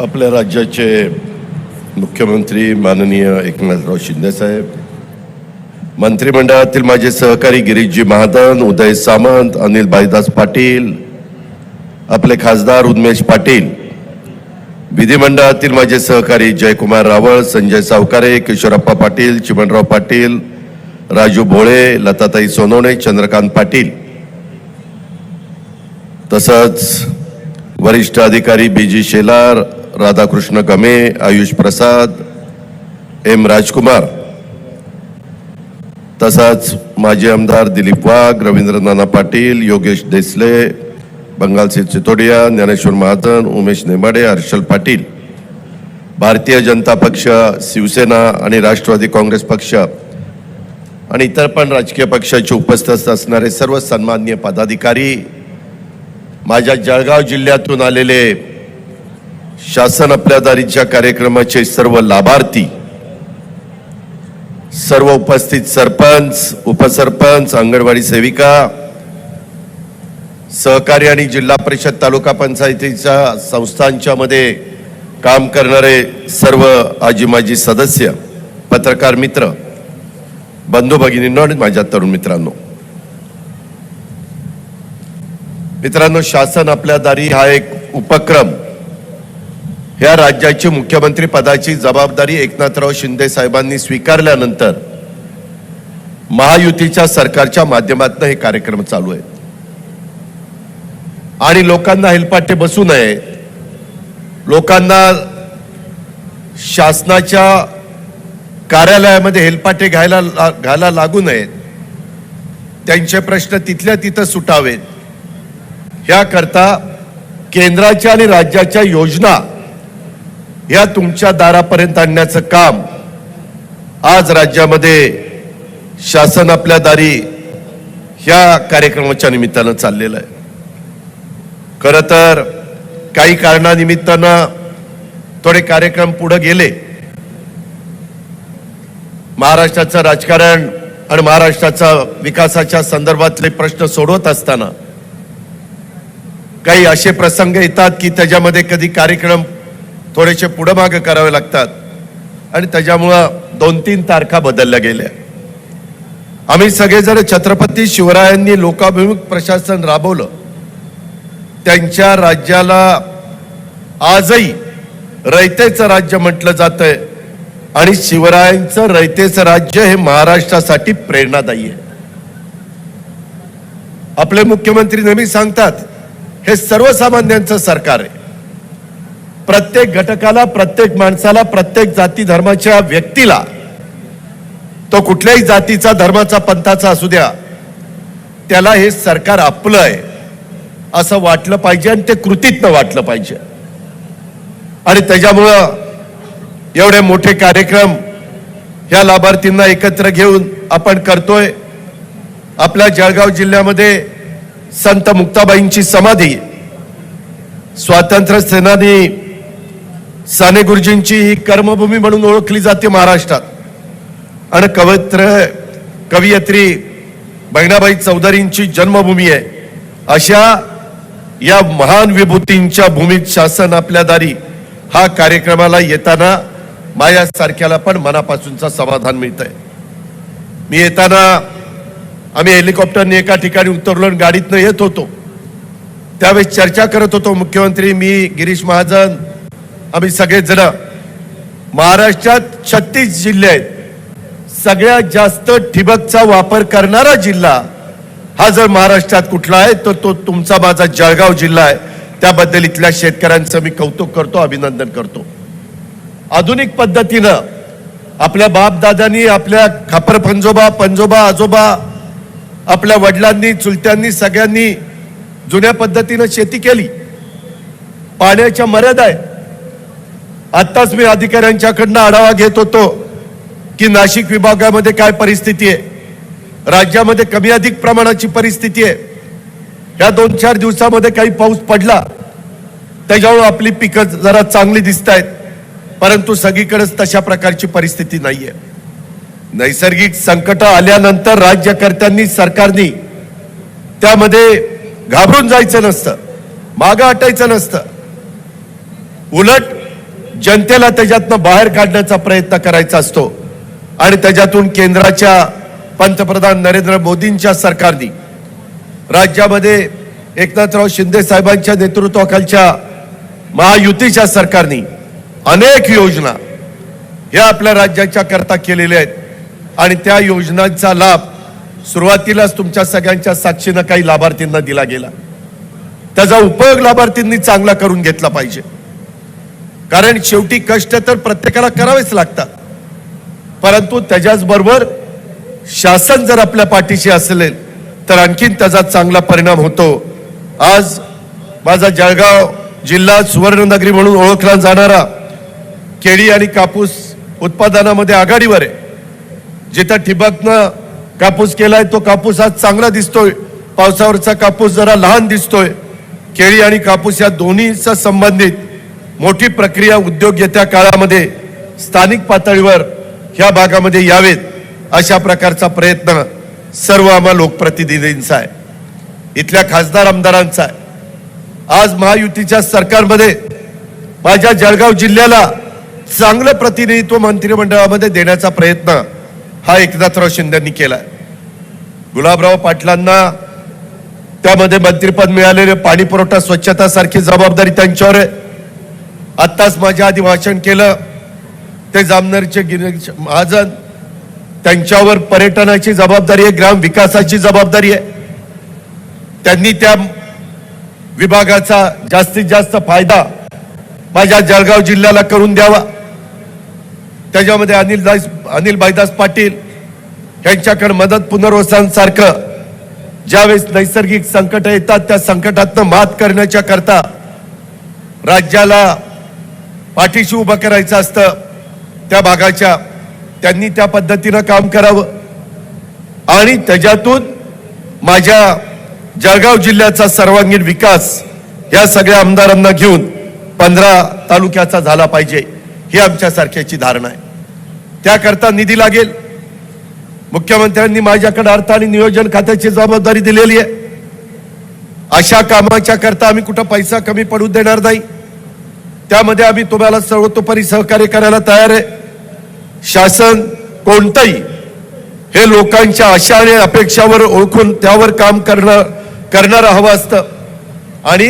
आपल्या राज्याचे मुख्यमंत्री माननीय एकनाथराव शिंदे साहेब, मंत्रिमंडळातील माझे सहकारी गिरीशजी महाजन, उदय सामंत, अनिल भाईदास पाटील, आपले खासदार उन्मेष पाटील, विधिमंडळातील माझे सहकारी जयकुमार रावळ, संजय सावकारे, किशोरप्पा पाटील, चिमणराव पाटील, राजू भोळे, लताताई सोनवणे, चंद्रकांत पाटील, तसंच वरिष्ठ अधिकारी बीजी शेलार, राधाकृष्ण गमे, आयुष प्रसाद, एम राजकुमार, तसंच माजी आमदार दिलीप वाघ, रवींद्र नाना पाटील, योगेश देसले, बंगालसिंह चितोडिया, ज्ञानेश्वर महाजन, उमेश नेमाडे, हर्षल पाटील, भारतीय जनता पक्ष, शिवसेना आणि राष्ट्रवादी काँग्रेस पक्ष आणि इतर पण राजकीय पक्षाचे उपस्थित असणारे सर्व सन्माननीय पदाधिकारी, माझ्या जळगाव जिल्ह्यातून आलेले शासन आपल्या दारीच्या कार्यक्रमाचे सर्व लाभार्थी, सर्व उपस्थित सरपंच, उपसरपंच, अंगणवाडी सेविका, सहकारी आणि जिल्हा परिषद, तालुका पंचायतीच्या संस्थांच्या मध्ये काम करणारे सर्व आजी माजी सदस्य, पत्रकार मित्र, बंधू भगिनींनो आणि माझ्या तरुण मित्रांनो, शासन आपल्या दारी हा एक उपक्रम या राज्याची मुख्यमंत्री पदाची जबाबदारी एकनाथराव शिंदे साहेबांनी स्वीकारल्यानंतर महायुतीच्या सरकारच्या माध्यमातून हे कार्यक्रम चालू आहेत आणि लोकांना हेलपाटे बसू नये, लोकांना शासनाच्या कार्यालयामध्ये हेलपाटे घायला लागू नयेत, त्यांचे प्रश्न तिथल्या तिथं सुटावेत, याकरता केंद्राच्या आणि राज्याच्या योजना या तुमच्या दारापर्यंत आणण्याचं काम आज राज्यामध्ये शासन आपल्या दारी ह्या कार्यक्रमाच्या निमित्तानं चाललेलं आहे. खरं तर काही कारणानिमित्तानं थोडे कार्यक्रम पुढे गेले. महाराष्ट्राचं राजकारण आणि महाराष्ट्राचा विकासाच्या संदर्भातले प्रश्न सोडवत असताना काही असे प्रसंग येतात की त्याच्यामध्ये कधी कार्यक्रम थोडेसे पुढे मागे करावे लागतात आणि त्याच्यामुळं 2-3 तारखा बदलल्या गेल्या. आम्ही सगळेजण छत्रपती शिवरायांनी लोकाभिमुख प्रशासन राबवलं, त्यांच्या राज्याला आजही रयतेचं राज्य म्हटलं जातंय आणि शिवरायांचं रयतेचं राज्य हे महाराष्ट्रासाठी प्रेरणादायी आहे. आपले मुख्यमंत्री नेहमी सांगतात हे सर्वसामान्यांचं सरकार आहे. प्रत्येक घटकाला, प्रत्येक माणसाला, प्रत्येक जाती धर्माच्या व्यक्तीला, तो कुठल्याही जातीचा, धर्माचा, पंथाचा असू द्या, त्याला हे सरकार आपलं आहे असं वाटलं पाहिजे आणि ते कृतीतनं वाटलं पाहिजे. आणि त्याच्यामुळं एवढे मोठे कार्यक्रम ह्या लाभार्थींना एकत्र घेऊन आपण करतोय. आपल्या जळगाव जिल्ह्यामध्ये संत मुक्ताबाईंची समाधी, स्वातंत्र्य सेनानी साने गुरुजींची ही कर्मभूमी म्हणून ओळखली जाते महाराष्ट्रात आणि कवयित्री बहिणाबाई चौधरींची जन्मभूमी आहे. अशा या महान विभूतींच्या भूमीत शासन आपल्या दारी हा कार्यक्रमाला येताना माझ्यासारख्याला पण मनापासूनचं समाधान मिळतंय. मी येताना आम्ही हेलिकॉप्टरने एका ठिकाणी उतरलो आणि गाडीतनं येत होतो, त्यावेळेस चर्चा करत होतो, मुख्यमंत्री, मी, गिरीश महाजन, आम्ही सगळेजण. महाराष्ट्रात 36 जिल्हे आहेत. सगळ्यात जास्त ठिबकचा वापर करणारा जिल्हा हा जर महाराष्ट्रात कुठला आहे तर तो तुमचा माझा जळगाव जिल्हा आहे. त्याबद्दल इथल्या शेतकऱ्यांचं मी कौतुक करतो, अभिनंदन करतो. आधुनिक पद्धतीनं आपल्या बापदादांनी, आपल्या खापर पंजोबा, आजोबा, आपल्या वडिलांनी, चुलत्यांनी, सगळ्यांनी जुन्या पद्धतीनं शेती केली. पाण्याच्या मर्यादा आहे. आत्ताच मी अधिकाऱ्यांच्याकडनं आढावा घेत होतो की नाशिक विभागामध्ये काय परिस्थिती आहे, राज्यामध्ये कमी अधिक प्रमाणाची परिस्थिती आहे. या 2-4 दिवसामध्ये काही पाऊस पडला त्याच्यामुळे आपली पिकं जरा चांगली दिसत आहेत, परंतु सगळीकडेच तशा प्रकारची परिस्थिती नाहीये. नैसर्गिक संकट आल्यानंतर राज्यकर्त्यांनी, सरकारनी त्यामध्ये घाबरून जायचं नसतं, मागं हटायचं नसतं. उलट जनतेला त्याच्यातनं बाहेर काढण्याचा प्रयत्न करायचा असतो आणि त्याच्यातून केंद्राच्या पंतप्रधान नरेंद्र मोदींच्या सरकारने राज्यामध्ये एकनाथराव शिंदे साहेबांच्या नेतृत्वाखालच्या महायुतीच्या सरकारने अनेक योजना या आपल्या राज्याच्या करता केलेल्या आहेत आणि त्या योजनांचा लाभ सुरुवातीलाच तुमच्या सगळ्यांच्या साक्षीनं काही लाभार्थींना दिला गेला. त्याचा उपयोग लाभार्थींनी चांगला करून घेतला पाहिजे, कारण शेवटी कष्ट तर प्रत्येकाला करावेच लागतात, परंतु त्याच्याच बरोबर शासन जर आपल्या पाठीशी असेल तर आणखीन त्याचा चांगला परिणाम होतो. आज माझा जळगाव जिल्हा सुवर्णनगरी म्हणून ओळखला जाणारा केळी आणि कापूस उत्पादनामध्ये आघाडीवर आहे. जिथं ठिबकनं कापूस केलाय तो कापूस आज चांगला दिसतोय, पावसावरचा कापूस जरा लहान दिसतोय. केळी आणि कापूस या दोन्हीचा संबंधित मोठी प्रक्रिया उद्योग येत्या काळामध्ये स्थानिक पातळीवर ह्या भागामध्ये यावेत अशा प्रकारचा प्रयत्न सर्व आम्हा लोकप्रतिनिधींचा आहे, इथल्या खासदार आमदारांचा आहे. आज महायुतीच्या सरकारमध्ये माझ्या जळगाव जिल्ह्याला चांगलं प्रतिनिधित्व मंत्रिमंडळामध्ये देण्याचा प्रयत्न हा एकनाथराव शिंदेंनी केलाय. गुलाबराव पाटलांना त्यामध्ये मंत्रिपद मिळालेले पाणी पुरवठा स्वच्छता सारखी जबाबदारी त्यांच्यावर आहे. आत्ताच माझ्या आधी भाषण केलं ते जामनेरचे गिरीश महाजन, त्यांच्यावर पर्यटनाची जबाबदारी आहे, ग्राम विकासाची जबाबदारी आहे. त्यांनी त्या विभागाचा जास्तीत जास्त फायदा माझ्या जळगाव जिल्ह्याला करून द्यावा. त्याच्यामध्ये अनिल भाईदास पाटील यांच्याकडे मदत पुनर्वसन सारखं ज्यावेळेस नैसर्गिक संकट येतात त्या संकटातनं मात करण्याच्या करता राज्याला पाठीशी उभं करायचं असतं, त्या भागाच्या त्यांनी त्या पद्धतीनं काम करावं आणि त्याच्यातून माझ्या जळगाव जिल्ह्याचा सर्वांगीण विकास या सगळ्या आमदारांना घेऊन 15 तालुक्याचा झाला पाहिजे ही आमच्या सारख्याची धारणा आहे. त्याकरता निधी लागेल. मुख्यमंत्र्यांनी माझ्याकडे अर्थ आणि नियोजन खात्याची जबाबदारी दिलेली आहे. अशा कामाच्या करता आम्ही कुठं पैसा कमी पडू देणार नाही. त्यामध्ये आम्ही तुम्हाला सर्वतोपरी सहकार्य करायला तयार आहे. शासन कोणतंही हे लोकांच्या आशा आणि अपेक्षावर ओळखून त्यावर काम करणारं हवं असतं आणि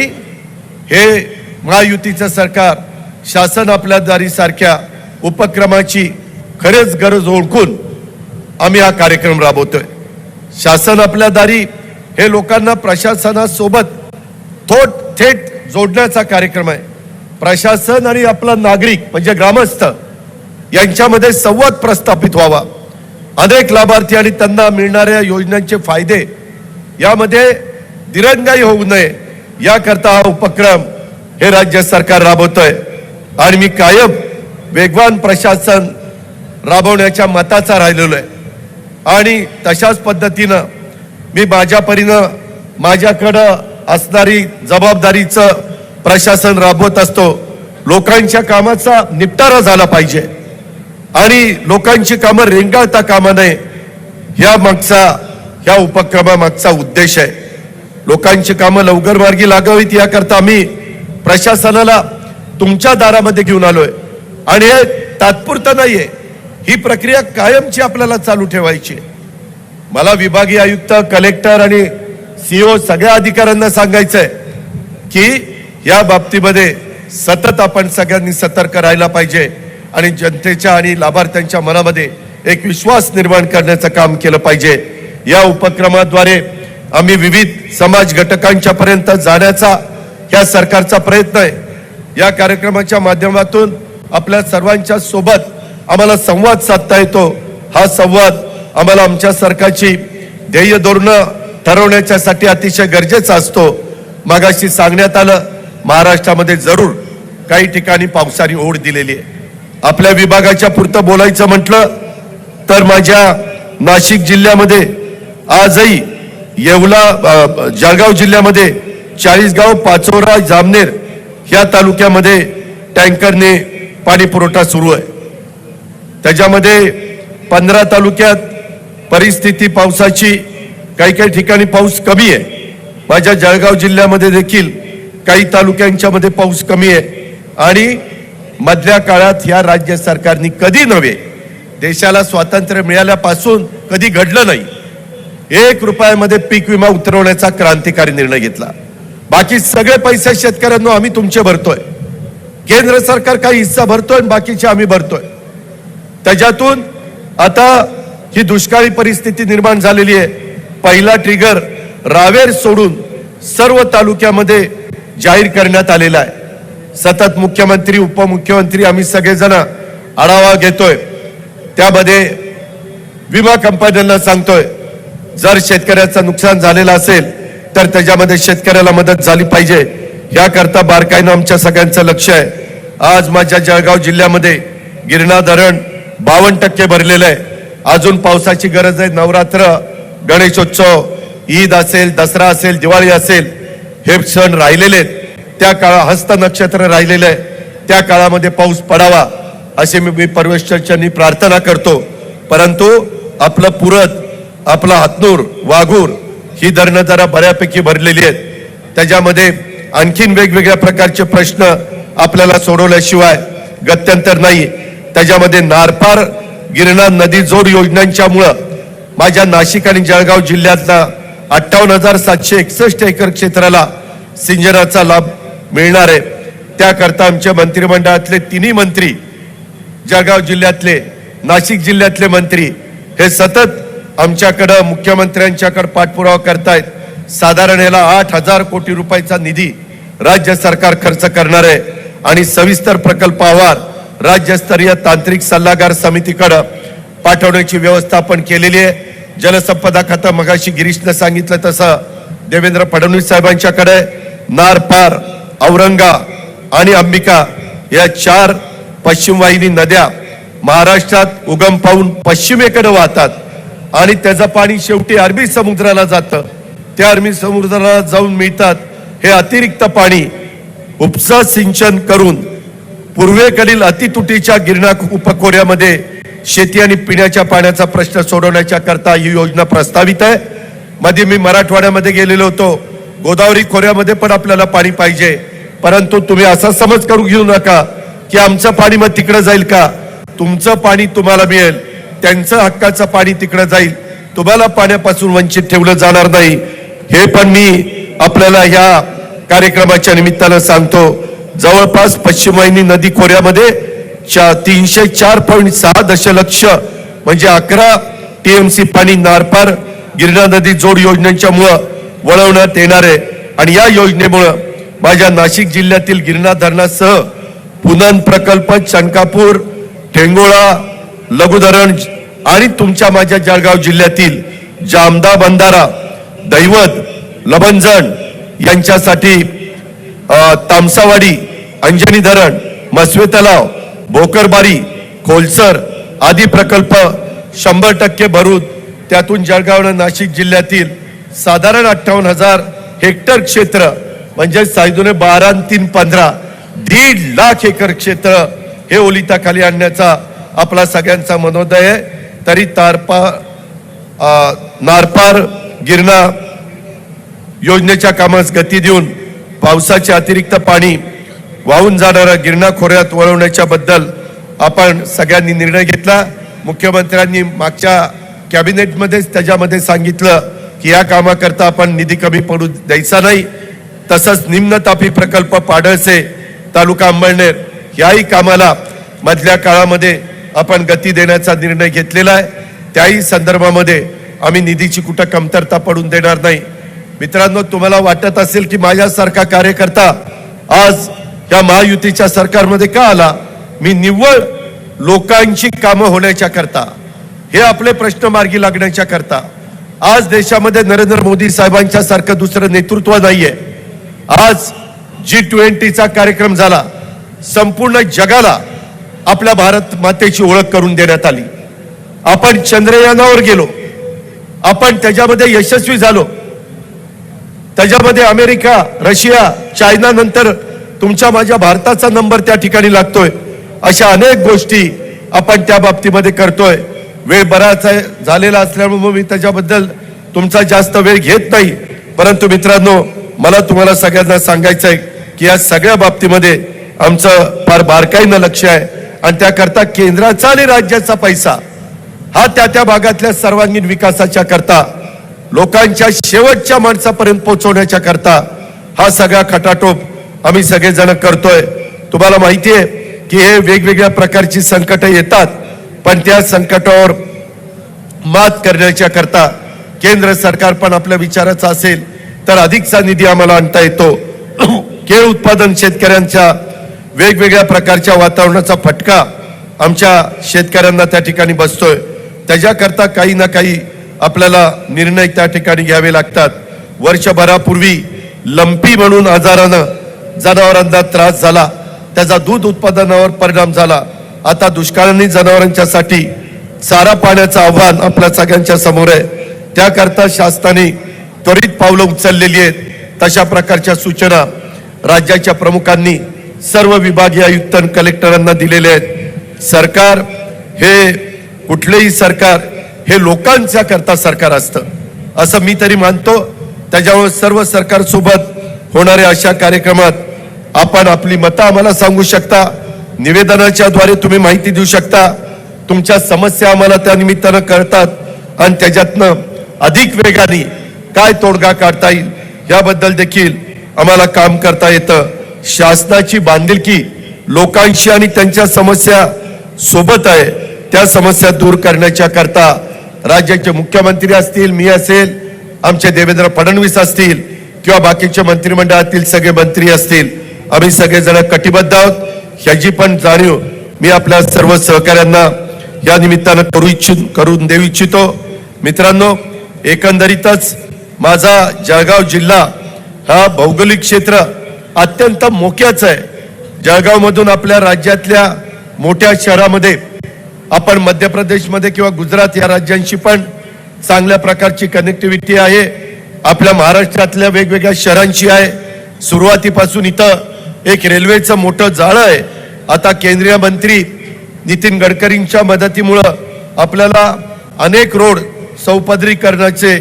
हे महायुतीचं सरकार शासन आपल्या दारी सारख्या उपक्रमाची खरेच गरज ओळखून आम्ही हा कार्यक्रम राबवतोय. शासन आपल्या दारी हे लोकांना प्रशासनासोबत थेट जोडण्याचा कार्यक्रम आहे. प्रशासन आणि आपला नागरिक म्हणजे ग्रामस्थ यांच्यामध्ये संवाद प्रस्थापित व्हावा. अनेक लाभार्थी आणि त्यांना मिळणाऱ्या योजनांचे फायदे यामध्ये दिरंगाई होऊ नये याकरता हा उपक्रम हे राज्य सरकार राबवतोय आणि मी कायम वेगवान प्रशासन राबवण्याच्या मताचा राहिलेलो आहे आणि तशाच पद्धतीनं मी माझ्या परीनं माझ्याकडं असणारी जबाबदारीचं प्रशासन राबवत असतो. लोकांच्या कामाचा निपटारा झाला पाहिजे आणि लोकांची कामं रेंगाळता कामा नये ह्या उपक्रमामागचा उद्देश आहे. लोकांची कामं लवकर मार्गी लागावीत याकरता आम्ही प्रशासनाला तुमच्या दारामध्ये घेऊन आलोय आणि हे तात्पुरतं नाहीये, ही प्रक्रिया कायमची आपल्याला चालू ठेवायची. मला विभागीय आयुक्त, कलेक्टर आणि सीओ सगळ्या अधिकाऱ्यांना सांगायचंय की या बाबतीमध्ये सतत आपण सगळ्यांनी सतर्क राहायला पाहिजे आणि जनतेच्या आणि लाभार्थ्यांच्या मनामध्ये एक विश्वास निर्माण करण्याचं काम केलं पाहिजे. या उपक्रमाद्वारे आम्ही विविध समाज घटकांच्या पर्यंत जाण्याचा या सरकारचा प्रयत्न आहे. या कार्यक्रमाच्या माध्यमातून आपल्या सर्वांच्या सोबत आम्हाला संवाद साधता येतो. हा संवाद आम्हाला आमच्या सरकारची ध्येय धोरणं ठरवण्यासाठी अतिशय गरजेचा असतो. मागाशी सांगण्यात आलं महाराष्ट्रामध्ये जरूर काही ठिकाणी पावसाने ओढ दिलेली आहे. आपल्या विभागाच्या पुरतं बोलायचं म्हटलं तर माझ्या नाशिक जिल्ह्यामध्ये आजही येवला जळगाव जिल्ह्यामध्ये 40 गाव, पाचोरा, जामनेर या तालुक्यामध्ये टँकरने पाणी पुरवठा सुरू आहे. त्याच्यामध्ये 15 तालुक्यात परिस्थिती पावसाची काही ठिकाणी पाऊस कमी आहे. माझ्या जळगाव जिल्ह्यामध्ये देखील काही तालुक्यांच्या मध्ये पाऊस कमी आहे आणि मधल्या काळात या राज्य सरकारने कधी नव्हे, देशाला स्वातंत्र्य मिळाल्यापासून कधी घडलं नाही, 1 रुपयामध्ये पीक विमा उतरवण्याचा क्रांतिकारी निर्णय घेतला. बाकी सगळे पैसे शेतकऱ्यांना आम्ही तुमचे भरतोय, केंद्र सरकार काही हिस्सा भरतोय आणि बाकीचे आम्ही भरतोय. त्याच्यातून आता ही दुष्काळी परिस्थिती निर्माण झालेली आहे. पहिला ट्रिगर रावेर सोडून सर्व तालुक्यामध्ये जाहीर करण्यात आलेला आहे. सतत मुख्यमंत्री उपमुख्यमंत्री आम्ही सगळेजण आढावा घेतोय. त्यामध्ये विमा कंपन्यांना सांगतोय, जर शेतकऱ्याचं नुकसान झालेलं असेल तर त्याच्यामध्ये शेतकऱ्याला मदत झाली पाहिजे. याकरता बारकाईनं आमच्या सगळ्यांचं लक्ष आहे. आज माझ्या जळगाव जिल्ह्यामध्ये गिरणा धरण 52% भरलेलं आहे. अजून पावसाची गरज आहे. नवरात्र, गणेशोत्सव, ईद असेल, दसरा असेल, दिवाळी असेल, हे सण राहिलेले आहेत. त्या काळात हस्त नक्षत्र राहिलेलं आहे. त्या काळामध्ये पाऊस पडावा असे मी परमेश्वरांनी प्रार्थना करतो. परंतु आपलं पुरत, आपला हातनूर, वाघूर ही धरणं जरा बऱ्यापैकी भरलेली आहेत. त्याच्यामध्ये आणखीन वेगवेगळ्या प्रकारचे प्रश्न आपल्याला सोडवल्याशिवाय गत्यंतर नाही. त्याच्यामध्ये नारपार गिरणा नदी जोड योजनांच्यामुळं माझ्या नाशिक आणि जळगाव जिल्ह्यातला 58,761 एकर क्षेत्राला सिंचनाचा लाभ मिळणार आहे. त्याकरता आमच्या मंत्रिमंडळातले तिन्ही मंत्री, जळगाव जिल्ह्यातले, नाशिक जिल्ह्यातले मंत्री हे सतत आमच्याकडं मुख्यमंत्र्यांच्याकडे पाठपुरावा करतायत. साधारण याला 8,000 कोटी रुपयाचा निधी राज्य सरकार खर्च करणार आहे आणि सविस्तर प्रकल्प अहवाल राज्यस्तरीय तांत्रिक सल्लागार समितीकडे पाठवण्याची व्यवस्था आपण केलेली आहे. जलसंपदा खातं मगाशी गिरीशनं सांगितलं तसं देवेंद्र फडणवीस साहेबांच्याकडे नारपार, औरंगा आणि अंबिका या 4 पश्चिम वाहिनी नद्या महाराष्ट्रात उगम पावून पश्चिमेकडे वाहतात आणि त्याचं पाणी शेवटी अरबी समुद्राला जातं. त्या अरबी समुद्राला जाऊन मिळतात. हे अतिरिक्त पाणी उपसा सिंचन करून पूर्वेकडील अतितुटीच्या गिरणा उपखोऱ्यामध्ये शेती आणि पिण्याच्या पाण्याचा प्रश्न सोडवण्याच्या करता ही योजना प्रस्तावित आहे. मध्ये मी मराठवाड्यामध्ये गेलेलो होतो. गोदावरी खोऱ्यामध्ये पण आपल्याला पाणी पाहिजे, परंतु तुम्ही असा समज करून घेऊ नका की आमचं पाणी मग तिकडे जाईल का. तुमचं पाणी तुम्हाला मिळेल, त्यांचं हक्काचं पाणी तिकडे जाईल. तुम्हाला पाण्यापासून वंचित ठेवलं जाणार नाही. हे पण मी आपल्याला या कार्यक्रमाच्या निमित्तानं सांगतो. जवळपास पश्चिम वाहिनी नदी खोऱ्यामध्ये 304.6 दशलक्ष म्हणजे 11 TMC पाणी नारपार गिरणा नदी जोड योजनेच्यामुळे वळवण्यात येणार आहे. आणि या योजनेमुळे माझ्या नाशिक जिल्ह्यातील गिरणा धरणासह पुनन प्रकल्प, चनकापूर, ठेंगोळा, लघुधरण आणि तुमच्या माझ्या जळगाव जिल्ह्यातील जामदा बंधारा, दैवत, लबंजण यांच्यासाठी तामसावाडी, अंजनी धरण, मसवे तलाव, भोकरबारी, खोलसर आदी प्रकल्प 100% भरून त्यातून जळगाव आणि नाशिक जिल्ह्यातील साधारण 58,000 हेक्टर क्षेत्र म्हणजे सायदुने 12 आणि 3 15 1.5 लाख एकर क्षेत्र हे ओलिताखाली आणण्याचा आपला सगळ्यांचा मनोदय आहे. तरी नारपार गिरणा योजनेच्या कामास गती देऊन पावसाचे अतिरिक्त पाणी वाहून जाणाऱ्या गिरणा खोऱ्यात वळवण्याच्या बद्दल आपण सगळ्यांनी निर्णय घेतला. मुख्यमंत्र्यांनी मागच्या कॅबिनेटमध्येच त्याच्यामध्ये सांगितलं की या कामाकरता आपण निधी कमी पडू द्यायचा नाही. तसंच निम्न तापी प्रकल्प पाडळसे, तालुका अंमळनेर याही कामाला मधल्या काळामध्ये आपण गती देण्याचा निर्णय घेतलेला आहे. त्याही संदर्भामध्ये आम्ही निधीची कुठं कमतरता पडून देणार नाही. मित्रांनो, तुम्हाला वाटत असेल की माझ्यासारखा कार्यकर्ता आज या महायुतीच्या सरकारमध्ये का आला. मी निव्वळ लोकांची कामं होण्याच्या करता, हे आपले प्रश्न मार्गी लागण्याच्या करता. आज देशामध्ये नरेंद्र मोदी साहेबांच्या सारखं दुसरं नेतृत्व नाहीये. आज G20चा कार्यक्रम झाला. संपूर्ण जगाला आपल्या भारत मातेची ओळख करून देण्यात आली. आपण चंद्रयानावर गेलो, आपण त्याच्यामध्ये यशस्वी झालो. त्याच्यामध्ये अमेरिका, रशिया, चायना नंतर तुमच्या माझ्या भारताचा नंबर त्या ठिकाणी लागतोय. अशा अनेक गोष्टी आपण त्या बाबतीमध्ये करतोय. वेळ बराच झालेला असल्यामुळे मी त्याच्याबद्दल तुमचा जास्त वेळ घेत नाही. परंतु मित्रांनो, मला तुम्हाला सगळ्यांना सांगायचं आहे की या सगळ्या बाबतीमध्ये आमचं फार बारकाईनं लक्ष आहे आणि त्याकरता केंद्राचा आणि राज्याचा पैसा हा त्या भागातल्या सर्वांगीण विकासाच्या करता लोकांच्या शेवटच्या माणसापर्यंत पोहोचवण्याच्या करता हा सगळा खटाटोप आम्ही सगळेजण करतोय. तुम्हाला माहिती आहे की हे वेगवेगळ्या प्रकारची संकट येतात, पण त्या संकटावर मात करण्याच्या करता केंद्र सरकार पण आपल्या विचाराचं असेल तर अधिकचा निधी आम्हाला आणता येतो. केळ उत्पादन शेतकऱ्यांच्या वेगवेगळ्या प्रकारच्या वातावरणाचा फटका आमच्या शेतकऱ्यांना त्या ठिकाणी बसतोय. त्याच्याकरता काही ना काही आपल्याला निर्णय त्या ठिकाणी घ्यावे लागतात. वर्षभरापूर्वी लंपी म्हणून आजारानं जनावरांना त्रास झाला, त्याचा दूध उत्पादनावर परिणाम झाला. आता दुष्काळाने जनावरांच्यासाठी चारा पाण्याचं आव्हान आपल्या सगळ्यांच्या समोर आहे. त्याकरता शासनाने त्वरित पावलं उचललेली आहेत. तशा प्रकारच्या सूचना राज्याच्या प्रमुखांनी सर्व विभागीय आयुक्त आणि कलेक्टरांना दिलेले आहेत. सरकार हे कुठलेही सरकार हे लोकांच्या करता सरकार असतं असं मी तरी मानतो. त्याच्यामुळे सर्व सरकार सोबत होणाऱ्या अशा कार्यक्रमात आपण आपली मतं आम्हाला सांगू शकता, निवेदनाच्या द्वारे तुम्ही माहिती देऊ शकता, तुमच्या समस्या आम्हाला त्या निमित्तानं कळतात आणि त्याच्यातनं अधिक वेगाने काय तोडगा काढता येईल याबद्दल देखील आम्हाला काम करता येतं. शासनाची बांधिलकी लोकांशी आणि त्यांच्या समस्या सोबत आहे. त्या समस्या दूर करण्याच्या करता राज्याचे मुख्यमंत्री असतील, मी असेल, आमचे देवेंद्र फडणवीस असतील किंवा बाकीचे मंत्रिमंडळातील सगळे मंत्री असतील, आम्ही सगळेजण कटिबद्ध आहोत. ह्याची पण जाणीव मी आपल्या सर्व सहकाऱ्यांना या निमित्तानं करून देऊ इच्छितो. मित्रांनो, एकंदरीतच माझा जळगाव जिल्हा हा भौगोलिक क्षेत्र अत्यंत मोक्याच आहे. जळगाव मधून आपल्या राज्यातल्या मोठ्या शहरामध्ये आपण मध्य प्रदेशमध्ये किंवा गुजरात या राज्यांशी पण चांगल्या प्रकारची कनेक्टिव्हिटी आहे. आपल्या महाराष्ट्रातल्या वेगवेगळ्या शहरांशी आहे. सुरुवातीपासून इथं एक रेल्वेचं मोठं जाळं आहे. आता केंद्रीय मंत्री नितीन गडकरींच्या मदतीमुळं आपल्याला अनेक रोड चौपदरीकरणाचे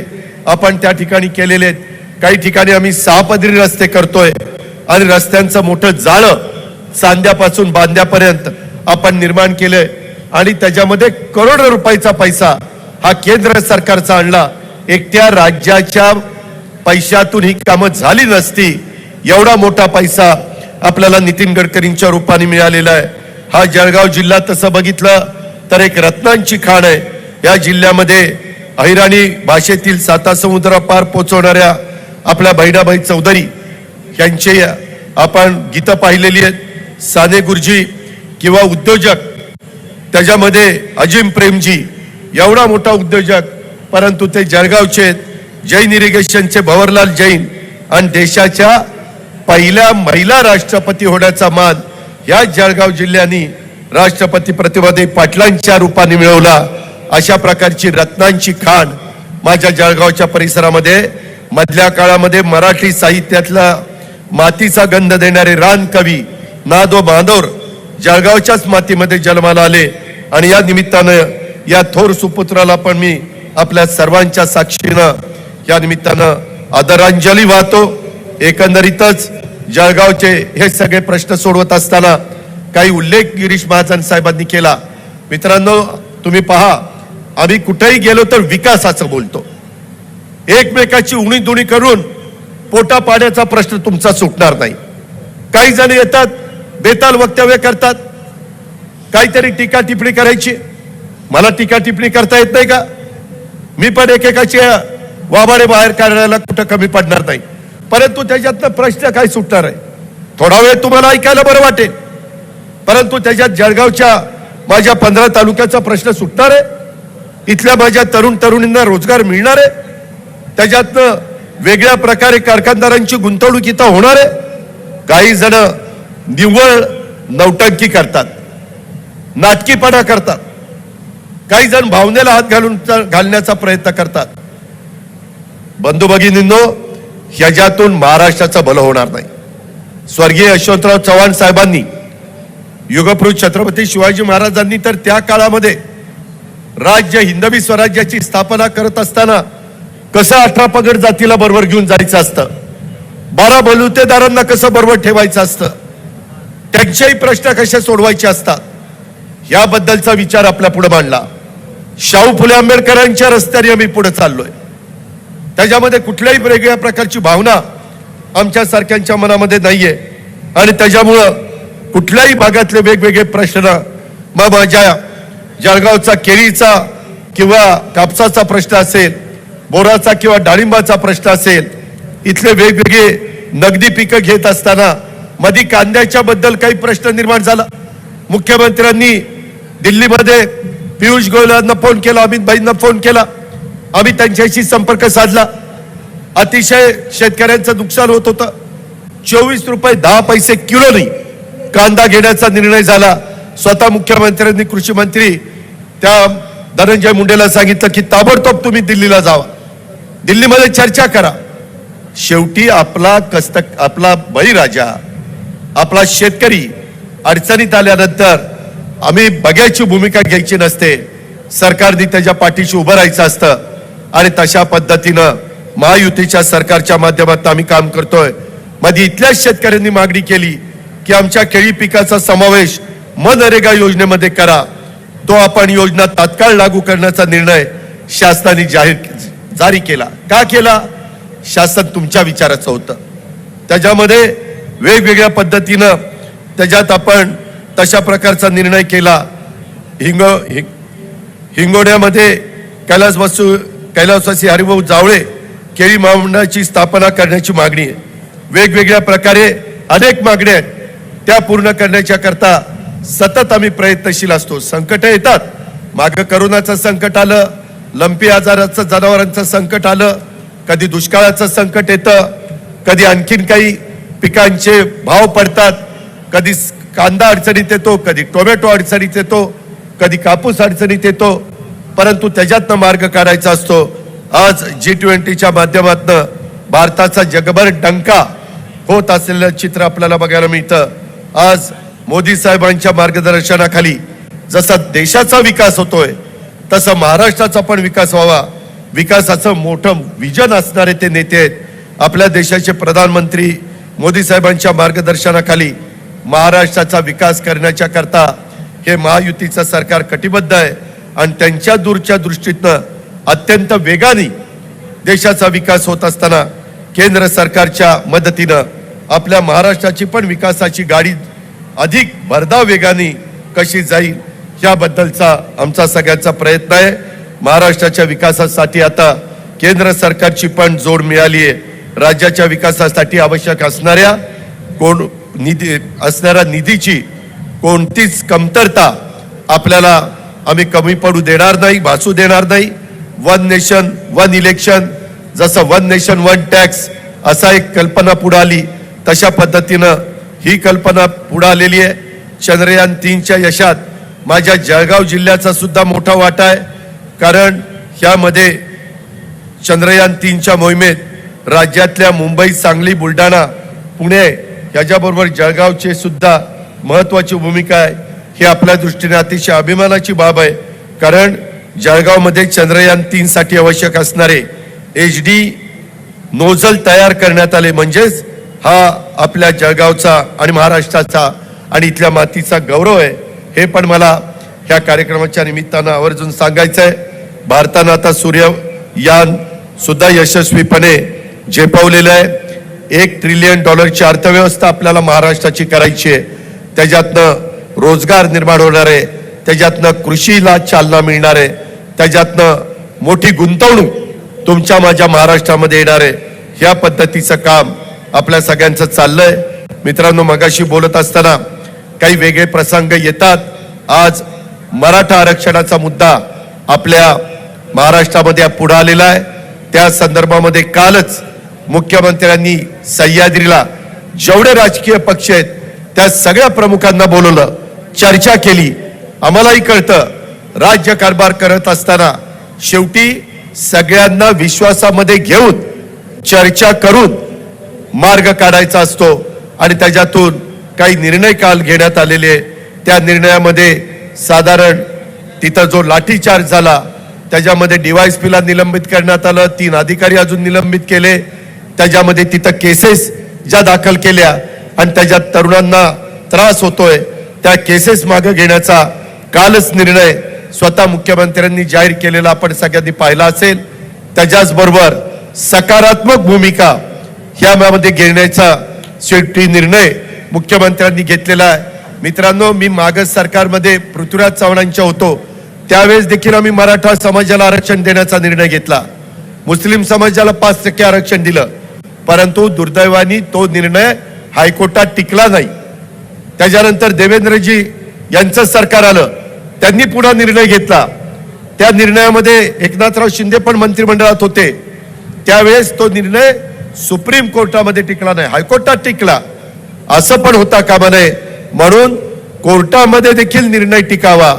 आपण त्या ठिकाणी केलेले आहेत. काही ठिकाणी आम्ही 6 पदरी रस्ते करतोय आणि रस्त्यांचं मोठं जाळं चांद्यापासून बांद्यापर्यंत आपण निर्माण केलंय आणि त्याच्यामध्ये करोडो रुपयाचा पैसा हा केंद्र सरकारचा आणला. एकट्या राज्याच्या पैशातून ही कामं झाली नसती. एवढा मोठा पैसा आपल्याला नितीन गडकरींच्या रूपाने मिळालेला आहे. हा जळगाव जिल्हा तसं बघितलं तर एक रत्नांची खाण आहे. या जिल्ह्यामध्ये अहिराणी भाषेतील साता समुद्र पार पोहोचवणाऱ्या आपल्या बहिणाबाई चौधरी यांची आपण गीतं पाहिलेली आहेत. साने गुरुजी किंवा उद्योजक, त्याच्यामध्ये अजिम प्रेमजी एवढा मोठा उद्योजक, परंतु ते जळगावचे आहेत. जैन इरिगेशनचे भवरलाल जैन आणि देशाच्या पहिल्या महिला राष्ट्रपती होण्याचा मान या जळगाव जिल्ह्याने राष्ट्रपती प्रतिभाताई पाटलांच्या रूपाने मिळवला. अशा प्रकारची रत्नांची खाण माझ्या जळगावच्या परिसरामध्ये मधल्या काळामध्ये मराठी साहित्यातला मातीचा गंध देणारे रान कवी नादो माधोर जळगावच्याच मातीमध्ये जन्माला आले आणि या निमित्तानं या थोर सुपुत्राला पण मी आपल्या सर्वांच्या साक्षीनं या निमित्तानं आदरांजली वाहतो. एकंदरीतच जळगावचे हे सगळे प्रश्न सोडवत असताना काही उल्लेख गिरीश महाजन साहेबांनी केला. मित्रांनो, तुम्ही पहा, आम्ही कुठेही गेलो तर विकासाचं बोलतो. एकमेकाची उणीधुणी करून पोटा पाण्याचा प्रश्न तुमचा सुटणार नाही. काही जण येतात, बेताल वक्तव्य करतात, काहीतरी टीका टिप्पणी करायची. मला टीका टिप्पणी करता येत नाही का? मी पण एकेकाचे वाबाडे बाहेर काढायला कुठं कमी पडणार नाही, परंतु त्याच्यातनं प्रश्न काय सुटणार आहे? थोडा वेळ तुम्हाला ऐकायला बरं वाटेल, परंतु त्याच्यात जळगावच्या माझ्या 15 तालुक्याचा प्रश्न सुटणार आहे. इथल्या माझ्या तरुण तरुणींना रोजगार मिळणार आहे. त्याच्यातनं वेगळ्या प्रकारे कारखानदारांची गुंतवणूक इथं होणार आहे. काही जण निव्वळ नौटंकी करतात, नाटकीपणा करतात. काही जण भावनेला हात घालण्याचा प्रयत्न करतात. बंधू भगिनींनो, ह्याच्यातून महाराष्ट्राचं भलं होणार नाही. स्वर्गीय यशवंतराव चव्हाण साहेबांनी, युगपुरुष छत्रपती शिवाजी महाराजांनी तर त्या काळामध्ये राज्य हिंदवी स्वराज्याची स्थापना करत असताना कसं 18 पगड जातीला बरोबर घेऊन जायचं असतं, 12 बलुतेदारांना कसं बरोबर ठेवायचं असतं, त्यांच्याही प्रश्न कसे सोडवायचे असतात याबद्दलचा विचार आपल्या पुढे मांडला. शाहू फुले आंबेडकरांच्या रस्त्याने आम्ही पुढे चाललोय. त्याच्यामध्ये कुठल्याही वेगळ्या प्रकारची भावना आमच्या सारख्यांच्या मनामध्ये नाहीये आणि त्याच्यामुळं कुठल्याही भागातले वेगवेगळे प्रश्न मग माझ्या जळगावचा केळीचा किंवा कापसाचा प्रश्न असेल, बोराचा किंवा डाळिंबाचा प्रश्न असेल, इथले वेगवेगळे नगदी पिकं घेत असताना मधी कांद्याच्या बद्दल काही प्रश्न निर्माण झाला. मुख्यमंत्र्यांनी दिल्लीमध्ये पियुष गोयलांना फोन केला, अमित भाईंना फोन केला, आम्ही त्यांच्याशी संपर्क साधला. अतिशय शेतकऱ्यांचं नुकसान होत होतं. 24 रुपये 10 पैसे किलोनी कांदा घेण्याचा निर्णय झाला. स्वतः मुख्यमंत्र्यांनी कृषी मंत्री त्या धनंजय मुंडेला सांगितलं की ताबडतोब तुम्ही दिल्लीला जावा, दिल्लीमध्ये चर्चा करा. शेवटी आपला बळीराजा, आपला शेतकरी अडचणीत आल्यानंतर आम्ही बघ्याची भूमिका घ्यायची नसते, सरकारने त्याच्या पाठीशी उभं राहायचं असतं आणि तशा पद्धतीनं महायुतीच्या सरकारच्या माध्यमातून आम्ही काम करतोय. मध्ये इथल्याच शेतकऱ्यांनी मागणी केली की आमच्या केळी पिकाचा समावेश मनरेगा योजनेमध्ये करा. तो आपण योजना तात्काळ लागू करण्याचा निर्णय शासनाने जारी केला. का केला? शासन तुमच्या विचाराचं होतं. त्याच्यामध्ये वेगवेगळ्या पद्धतीनं त्याच्यात आपण तशा प्रकारचा निर्णय केला. हिंगोण्यामध्ये कैलासवासी हरिभाऊ जावळे केळी महामंडळाची स्थापना करण्याची मागणी आहे. वेगवेगळ्या प्रकारे अनेक मागण्या आहेत, त्या पूर्ण करण्याच्या करता सतत आम्ही प्रयत्नशील असतो. संकट येतात, मागं करोनाचं संकट आलं, लंपी आजाराचं जनावरांचं संकट आलं, कधी दुष्काळाचं संकट येतं, कधी आणखीन काही पिकांचे भाव पडतात, कधी कांदा अडचणीत येतो, कधी टोमॅटो अडचणीत येतो, कधी कापूस अडचणीत येतो, परंतु त्याच्यातनं मार्ग काढायचा असतो. आज G20च्या माध्यमातून भारताचा जगभर डंका होत असलेलं चित्र आपल्याला बघायला मिळतं. आज मोदी साहेबांच्या मार्गदर्शनाखाली जसा देशाचा विकास होतोय तसं महाराष्ट्राचा पण विकास व्हावा, विकासाचं मोठं विजन असणारे ते नेते आहेत. आपल्या देशाचे प्रधानमंत्री मोदी साहेबांच्या मार्गदर्शनाखाली महाराष्ट्राचा विकास करण्याच्या करता हे महायुतीचं सरकार कटिबद्ध आहे आणि त्यांच्या दूरच्या दृष्टीतनं अत्यंत वेगाने देशाचा विकास होत असताना केंद्र सरकारच्या मदतीनं आपल्या महाराष्ट्राची पण विकासाची गाडी अधिक भरधाव वेगाने कशी जाईल याबद्दलचा आमचा सगळ्यांचा प्रयत्न आहे. महाराष्ट्राच्या विकासासाठी आता केंद्र सरकारची पण जोड मिळाली आहे. राज्याच्या विकासासाठी आवश्यक असणाऱ्या निधीची कोणतीच कमतरता आपल्याला आम्ही कमी पडू देणार नाही, भासू देणार नाही. वन नेशन वन इलेक्शन, जसं वन नेशन वन टॅक्स असा एक कल्पना पुढे आली तशा पद्धतीनं ही कल्पना पुढे आलेली आहे. चंद्रयान 3च्या यशात माझ्या जळगाव जिल्ह्याचा सुद्धा मोठा वाटा आहे, कारण ह्यामध्ये चंद्रयान 3च्या मोहिमेत राज्यातल्या मुंबई, सांगली, बुलढाणा, पुणे याच्याबरोबर जळगावचे सुद्धा महत्वाची भूमिका आहे. ही आपल्या दृष्टीने अतिशय अभिमानाची बाब आहे, कारण जळगावमध्ये चंद्रयान 3 साठी आवश्यक असणारे HD नोझल तयार करण्यात आले. म्हणजेच हा आपल्या जळगावचा आणि महाराष्ट्राचा आणि इथल्या मातीचा गौरव आहे. हे पण मला ह्या कार्यक्रमाच्या निमित्तानं आवर्जून सांगायचं आहे. भारतानं आता सूर्ययान सुद्धा यशस्वीपणे झेपावलेलं आहे. $1 ट्रिलियन अर्थव्यवस्था आपल्याला महाराष्ट्राची करायची आहे. त्याच्यातनं रोजगार निर्माण होणार आहे, त्याच्यातनं कृषीला चालना मिळणार आहे, त्याच्यातनं मोठी गुंतवणूक तुमच्या माझ्या महाराष्ट्रामध्ये येणार आहे. ह्या पद्धतीचं काम आपल्या सगळ्यांचं चाललंय. मित्रांनो, मगाशी बोलत असताना काही वेगळे प्रसंग येतात. आज मराठा आरक्षणाचा मुद्दा आपल्या महाराष्ट्रामध्ये पुढे आलेला आहे. त्या संदर्भामध्ये कालच मुख्यमंत्र्यांनी सह्याद्रीला जेवढे राजकीय पक्ष आहेत त्या सगळ्या प्रमुखांना बोलवलं, चर्चा केली. आम्हालाही कळतं राज्यकारभार करत असताना शेवटी सगळ्यांना विश्वासामध्ये घेऊन चर्चा करून मार्ग काढायचा असतो आणि त्याच्यातून काही निर्णय काल घेण्यात आलेले. त्या निर्णयामध्ये साधारण तिथं जो लाठीचार्ज झाला त्याच्यामध्ये DYSPला निलंबित करण्यात आलं, 3 अधिकारी अजून निलंबित केले. त्याच्यामध्ये तिथं केसेस ज्या दाखल केल्या आणि त्याच्यात तरुणांना त्रास होतोय त्या केसेस मागे घेण्याचा कालच निर्णय स्वतः मुख्यमंत्र्यांनी जाहीर केलेला आपण सगळ्यांनी पाहिला असेल. त्याच्याचबरोबर सकारात्मक भूमिका यामध्ये घेण्याचा शेवटी निर्णय मुख्यमंत्र्यांनी घेतलेला आहे. मित्रांनो, मी मागच सरकारमध्ये पृथ्वीराज चव्हाणांच्या होतो त्यावेळेस देखील आम्ही मराठा समाजाला आरक्षण देण्याचा निर्णय घेतला. मुस्लिम समाजाला 5% आरक्षण दिलं, परंतु दुर्दैवाने तो निर्णय हायकोर्टात टिकला नाही. त्याच्यानंतर देवेंद्रजी यांचं सरकार आलं, त्यांनी पुन्हा निर्णय घेतला. त्या निर्णयामध्ये एकनाथराव शिंदे पण मंत्रिमंडळात होते. त्यावेळेस तो निर्णय सुप्रीम कोर्टामध्ये टिकला नाही, हायकोर्टात टिकला. असं पण होता कामा नये, म्हणून कोर्टामध्ये देखील निर्णय टिकावा.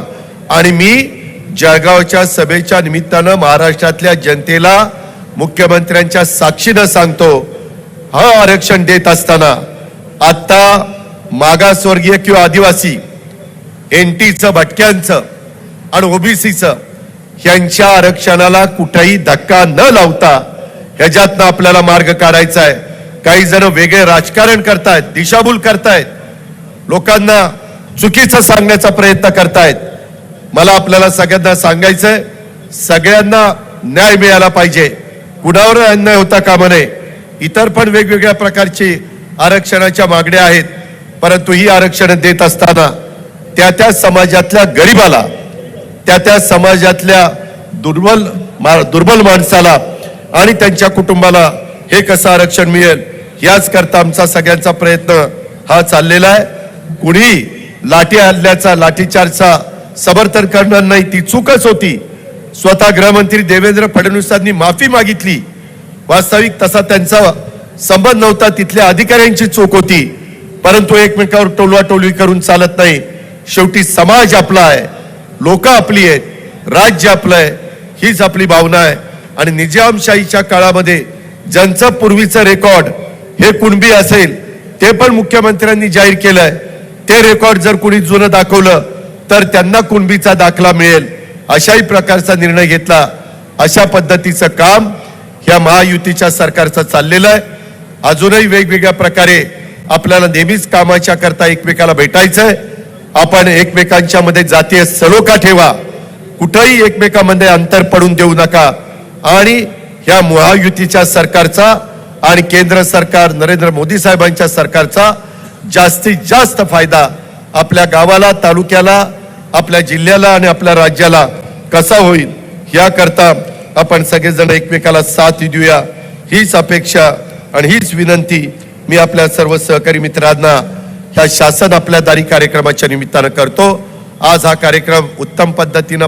आणि मी जळगावच्या सभेच्या निमित्तानं महाराष्ट्रातल्या जनतेला मुख्यमंत्र्यांच्या साक्षीनं सांगतो, हा आरक्षण देत असताना आता मागासवर्गीय किंवा आदिवासी, एनटीचं, भटक्यांचं आणि ओबीसीचं यांच्या आरक्षणाला कुठेही धक्का न लावता ह्याच्यातनं आपल्याला मार्ग काढायचा आहे. काही जण वेगळे राजकारण करतायत, दिशाभूल करतायत, लोकांना चुकीचं सांगण्याचा प्रयत्न करतायत. मला आपल्याला सगळ्यांना सांगायचंय, सगळ्यांना न्याय मिळाला पाहिजे, कुणावर अन्याय होता कामा नये. इतर पण वेगवेगळ्या प्रकारची आरक्षणाच्या मागण्या आहेत, परंतु ही आरक्षण देत असताना त्या समाजातल्या गरीबाला, त्या समाजातल्या दुर्बल माणसाला आणि त्यांच्या कुटुंबाला हे कसं आरक्षण मिळेल याच करता आमचा सगळ्यांचा प्रयत्न हा चाललेला आहे. कुणी लाठी हल्ल्याचा, लाठीचार्जचा समर्थन करणार नाही, ती चूकच होती. स्वतः गृहमंत्री देवेंद्र फडणवीसांनी माफी मागितली. वास्तविक तसा त्यांचा संबंध नव्हता, तिथल्या अधिकाऱ्यांची चूक होती. परंतु एकमेकावर टोलवाटोलवी करून चालत नाही. शेवटी समाज आपला आहे, लोक आपली आहेत, राज्य आपलं आहे, हीच आपली भावना आहे. आणि निजामशाहीच्या काळामध्ये ज्यांचं पूर्वीचं रेकॉर्ड हे कुणबी असेल ते पण मुख्यमंत्र्यांनी जाहीर केलंय. ते रेकॉर्ड जर कुणी जुनं दाखवलं तर त्यांना कुणबीचा दाखला मिळेल, अशाही प्रकारचा निर्णय घेतला. अशा पद्धतीचं काम ह्या महायुतीच्या सरकारचं चाललेलं आहे. अजूनही वेगवेगळ्या प्रकारे आपल्याला नेहमीच कामाच्या करता एकमेकाला भेटायचंय. आपण एकमेकांच्या मध्ये जातीय सलोखा ठेवा, कुठेही एकमेकांमध्ये अंतर पडून देऊ नका. आणि ह्या महायुतीच्या सरकारचा आणि केंद्र सरकार नरेंद्र मोदी साहेबांच्या सरकारचा जास्तीत जास्त फायदा आपल्या गावाला, तालुक्याला, आपल्या जिल्ह्याला आणि आपल्या राज्याला कसा होईल याकरता आपण सगळेजण एकमेकाला साथ देऊया, हीच अपेक्षा आणि हीच विनंती मी आपल्या सर्व सहकारी मित्रांना ह्या शासन आपल्या दारी कार्यक्रमाच्या निमित्तानं करतो. आज हा कार्यक्रम उत्तम पद्धतीनं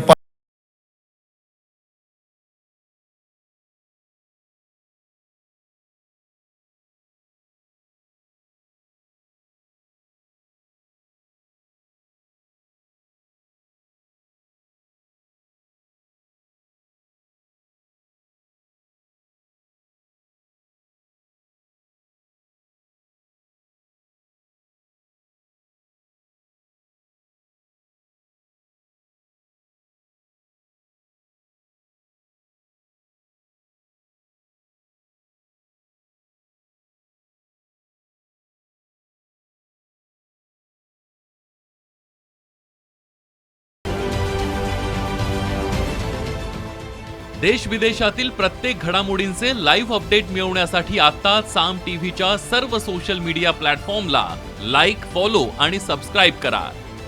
देश विदेशातील प्रत्येक घडामोडींचे लाईव्ह अपडेट मिळवण्यासाठी आता साम टीव्हीच्या सर्व सोशल मीडिया प्लॅटफॉर्मला लाईक, फॉलो आणि सबस्क्राईब करा.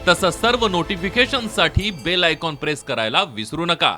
तसंच सर्व नोटिफिकेशनसाठी बेल आयकॉन प्रेस करायला विसरू नका.